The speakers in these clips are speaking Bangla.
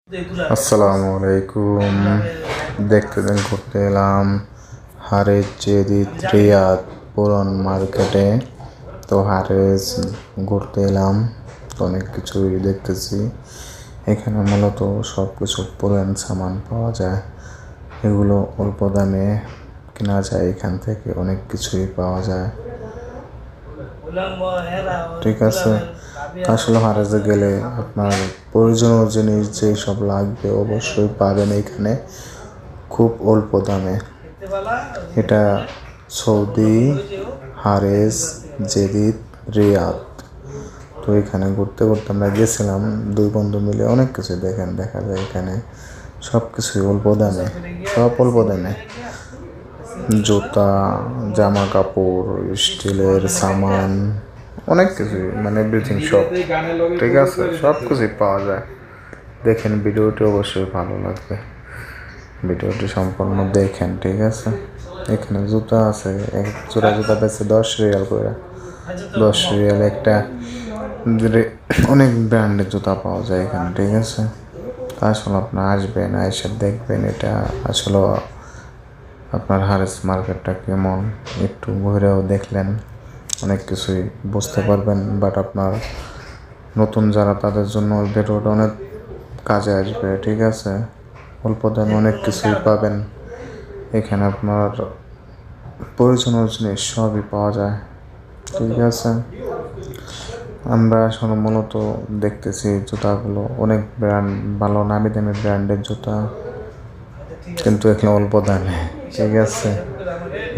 আসসালামু আলাইকুম। দেখতে দিন ঘুরতে এলাম হারেজ জেদিদ রিয়াদ পুরান মার্কেটে। তো হারেজ ঘুরতে এলাম, তো অনেক কিছুই দেখতেছি। এখানে মূলত সব কিছু পুরান সামান পাওয়া যায়, এগুলো অল্প দামে কেনা যায়। এখান থেকে অনেক কিছুই পাওয়া যায়, ঠিক আছে। আসলে হারেজে গেলে আপনার প্রয়োজনীয় জিনিস যেসব লাগবে অবশ্যই পাবেন এখানে খুব অল্প দামে। এটা সৌদি হারেজ জেদিদ রিয়াদ। তো এখানে ঘুরতে ঘুরতে আমরা গেছিলাম দুই বন্ধু মিলে, অনেক কিছু দেখা যায় এখানে সব কিছুই অল্প দামে, সব অল্প দামে। জুতা, জামা কাপড়, স্টিলের সামান, অনেক কিছুই, মানে এভরিথিং সব, ঠিক আছে, সব কিছুই পাওয়া যায়। দেখেন ভিডিওটি অবশ্যই ভালো লাগবে, ভিডিওটি সম্পূর্ণ দেখেন, ঠিক আছে। এখানে জুতা আছে, এক জোড়া জুতা বেছে 10 রিয়াল করে, 10 রিয়াল একটা। অনেক ব্র্যান্ডের জুতা পাওয়া যায় এখানে, ঠিক আছে। আসলে আপনার আসবেন, এসে দেখবেন এটা আসলে আপনার হারেস মার্কেটটা কেমন, একটু ঘুরেও দেখলেন অনেক কিছুই বুঝতে পারবেন। বাট আপনার নতুন যারা, তাদের জন্য ভিডিওটা অনেক কাজে আসবে, ঠিক আছে। অল্প দামে অনেক কিছুই পাবেন এখানে, আপনার প্রয়োজনীয় জিনিস সবই পাওয়া যায়, ঠিক আছে। আমরা আসলে মূলত দেখতেছি জুতাগুলো অনেক ব্র্যান্ড, ভালো নামি দামি ব্র্যান্ডের জুতা, কিন্তু এখানে অল্প দামে, ঠিক আছে।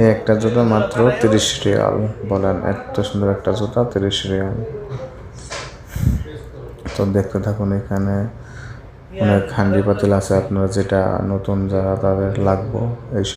এই একটা জুতা মাত্র 30 রিয়াল। বলেন, এত সুন্দর একটা জুতা 30 রিয়াল। তো দেখতে থাকুন, এখানে অনেক হান্ডি পাতিল আছে, আপনার যেটা নতুন যারা তাদের লাগবে এই